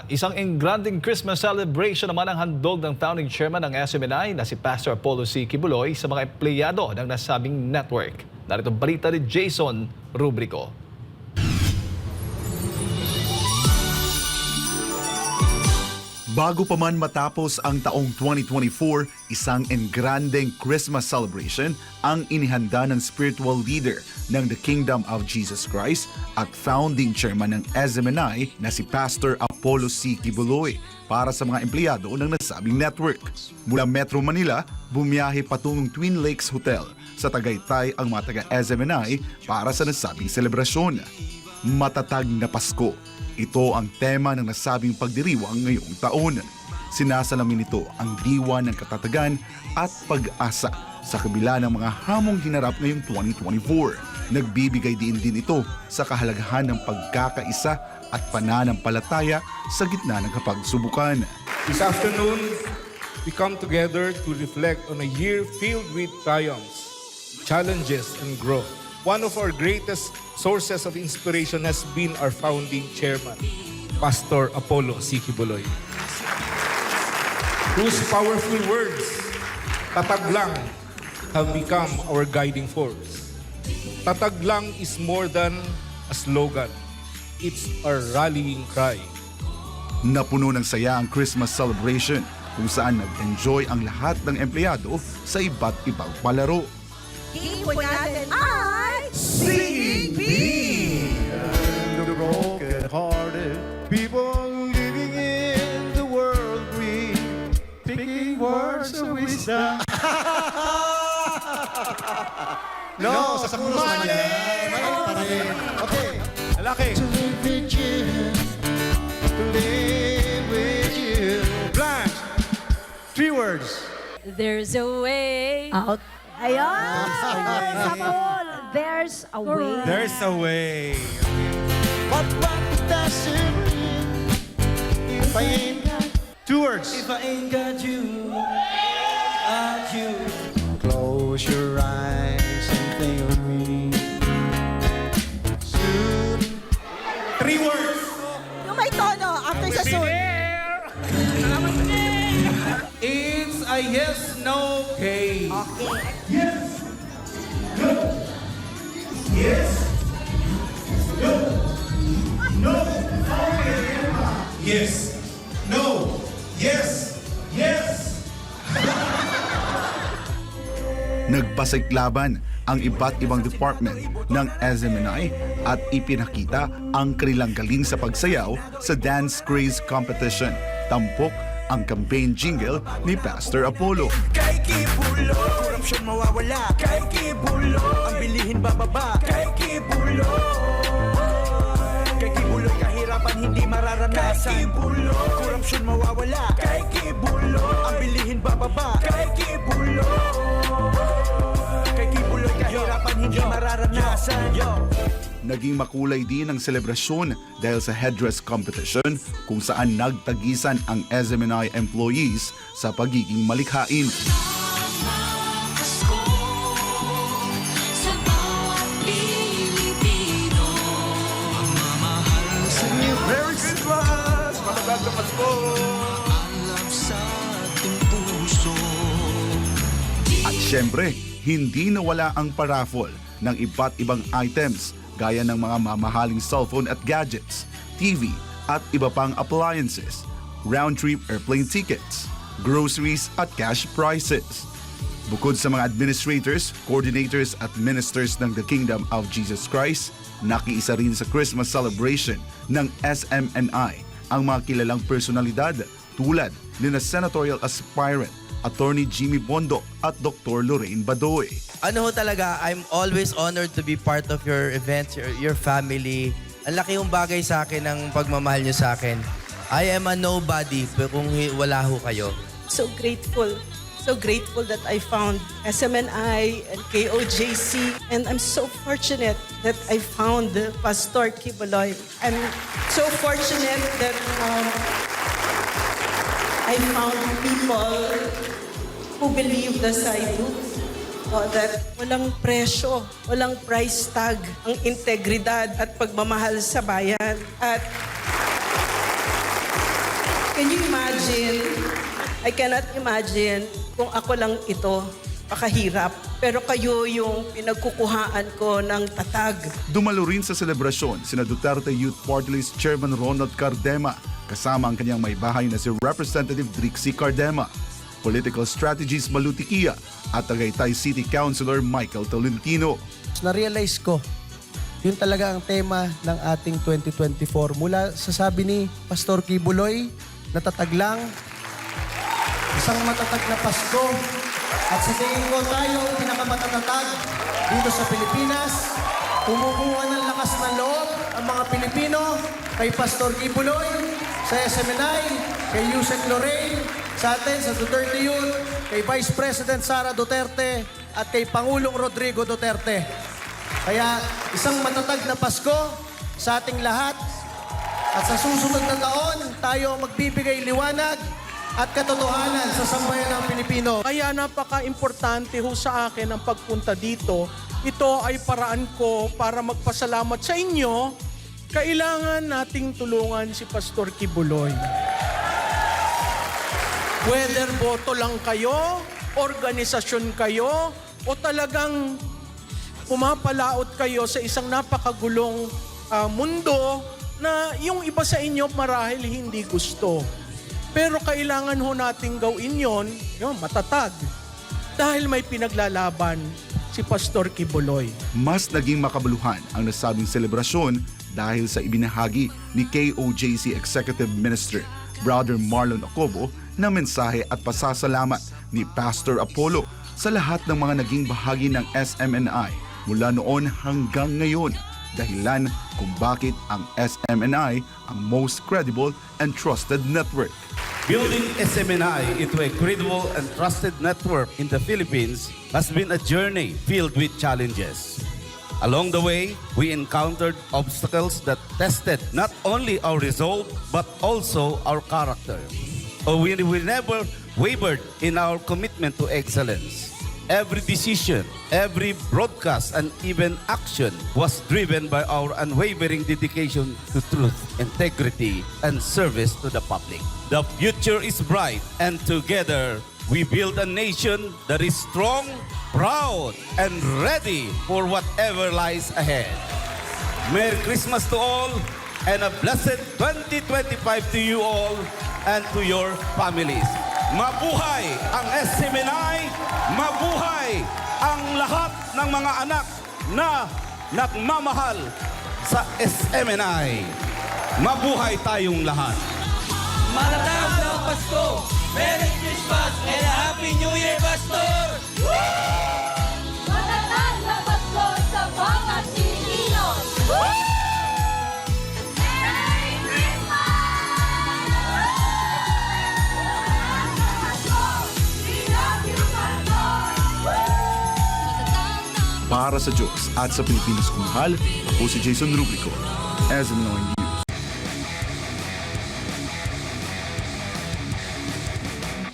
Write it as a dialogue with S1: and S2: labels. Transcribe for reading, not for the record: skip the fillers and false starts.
S1: Isang engranding Christmas celebration naman ang handog ng founding chairman ng SMNI na si Pastor Apollo C. Kibuloy sa mga empleyado ng nasabing network. Narito balita ni Jason Rubrico.
S2: Bago pa man matapos ang taong 2024, isang engranding Christmas celebration ang inihanda ng spiritual leader ng The Kingdom of Jesus Christ at founding chairman ng SMNI na si Pastor Apollo C. Kibuloy para sa mga empleyado ng nasabing network. Mula Metro Manila, bumiyahe patungong Twin Lakes Hotel sa Tagaytay ang mga taga-SMNI para sa nasabing selebrasyon. Matatag na Pasko. Ito ang tema ng nasabing pagdiriwang ngayong taon. Sinasalamin nito ang diwa ng katatagan at pag-asa sa kabila ng mga hamong hinarap ngayong 2024. Nagbibigay din ito sa kahalagahan ng pagkakaisa at pananampalataya sa gitna ng kapagsubukan.
S3: This afternoon, we come together to reflect on a year filled with triumphs, challenges, and growth. One of our greatest sources of inspiration has been our founding chairman, Pastor Apollo C. Kibuloy, whose powerful words, "Tatag lang," have become our guiding force. Tatag lang is more than a slogan. It's our rallying cry.
S2: Napuno ng saya ang Christmas celebration kung saan nag-enjoy ang lahat ng empleyado sa iba't ibang palaro.
S4: Hihipon natin ay
S5: Singing Bee! And the broken-hearted people living in the world read, picking words of wisdom. No, sa kuros man yan. Mali pa rin. Okay. Lalaki. To live with you, to live with you. Blanche. 3 words.
S4: There's a way.
S6: Out. Ayun! Sapol! There's a way.
S5: There's a way. What does it mean if I ain't got 2 words?
S7: If I ain't got you, got you.
S5: Close your eyes and think of me. Soon.
S3: 3 words.
S4: Yung may tono, after sa soon.
S7: It's a yes, no case.
S3: Yes. No. Yes. Yes.
S2: Nagpasiklaban ang iba't ibang department ng SMNI at ipinakita ang kanilang galing sa pagsayaw sa Dance Craze Competition. Tampok ang campaign jingle ni Pastor Apollo.
S7: Kay Kibulo, korupsyon mawawala. Kay Kibulo, ang bilihin bababa. Kay Kibulo, kay Kibulo, kahirapan hindi mararanasan. Kay Kibulo, korupsyon mawawala. Kay Kibulo, ang bilihin bababa. Kay Kibulo, kay Kibulo, kahirapan hindi mararanasan.
S2: Naging makulay din ang selebrasyon dahil sa headdress competition kung saan nagtagisan ang SMNI employees sa pagiging malikhain.
S5: Merry Christmas! Matatag na Pasko!
S2: At syempre, hindi nawala ang paraffol ng iba't ibang items gaya ng mga mamahaling cellphone at gadgets, TV at iba pang appliances, round-trip airplane tickets, groceries at cash prizes. Bukod sa mga administrators, coordinators at ministers ng The Kingdom of Jesus Christ, nakiisa rin sa Christmas celebration ng SMNI ang mga kilalang personalidad tulad ni na senatorial aspirant Attorney Jimmy Bondo at Dr. Lorraine Badoy.
S8: Ano ho talaga, I'm always honored to be part of your events, your family. Ang laki yung bagay sa akin ng pagmamahal niyo sa akin. I am a nobody pero kung wala ho kayo.
S4: So grateful that I found SMNI and KOJC. And I'm so fortunate that I found Pastor Kibuloy. I'm so fortunate that I found people who believe as I do. That walang presyo, walang price tag ang integridad at pagmamahal sa bayan. At Can you imagine? I cannot imagine kung ako lang ito, pakahirap. Pero kayo yung pinagkukuhaan ko ng tatag.
S2: Dumalo rin sa selebrasyon sina Duterte Youth Party List Chairman Ronald Cardema kasama ang kanyang may bahay na si Representative Drixie Cardema, Political Strategies Malutikia at Tagaytay City Councilor Michael Tolentino.
S9: Na-realize ko, yun talaga ang tema ng ating 2024. Mula sa sabi ni Pastor Kibuloy, natatag lang, isang matatag na Pasko. At sa tingin ko tayo, pinakamatatag dito sa Pilipinas. Kumukuha ng lakas ng loob ang mga Pilipino kay Pastor Kibuloy, sa SMNI, kay Yusek Lorraine, sa atin, sa Duterte Youth, kay Vice President Sara Duterte, at kay Pangulong Rodrigo Duterte. Kaya isang matatag na Pasko sa ating lahat. At sa susunod na taon, tayo magbibigay liwanag at katotohanan sa sambayan ng Pilipino.
S10: Kaya napaka-importante ho sa akin ang pagpunta dito. Ito ay paraan ko para magpasalamat sa inyo. Kailangan nating tulungan si Pastor Kibuloy. Whether boto lang kayo, organisasyon kayo, o talagang pumapalaot kayo sa isang napakagulong mundo na yung iba sa inyo marahil hindi gusto. Pero kailangan ho nating gawin yun matatag. Dahil may pinaglalaban si Pastor Kibuloy.
S2: Mas naging makabuluhan ang nasabing selebrasyon dahil sa ibinahagi ni KOJC Executive Minister Brother Marlon Acobo na mensahe at pasasalamat ni Pastor Apollo sa lahat ng mga naging bahagi ng SMNI mula noon hanggang ngayon. Dahilan kung bakit ang SMNI ang most credible and trusted network.
S11: Building SMNI into a credible and trusted network in the Philippines has been a journey filled with challenges. Along the way, we encountered obstacles that tested not only our resolve but also our character. We never wavered in our commitment to excellence. Every decision, every broadcast, and even action was driven by our unwavering dedication to truth, integrity, and service to the public. The future is bright, and together we build a nation that is strong, proud, and ready for whatever lies ahead. Merry Christmas to all, and a blessed 2025 to you all and to your families. Mabuhay ang SMNI! Mabuhay ang lahat ng mga anak na nagmamahal sa SMNI! Mabuhay tayong lahat!
S7: Matatag na Pasko! Merry Christmas and a Happy New Year, Pastor!
S6: Matatag na Pasko sa mga Pilipino! Merry Christmas! We love you, Pastor!
S2: Para sa Diyos at sa Pilipinas kung mahal, ako si Jason Rubrico, SMNI News.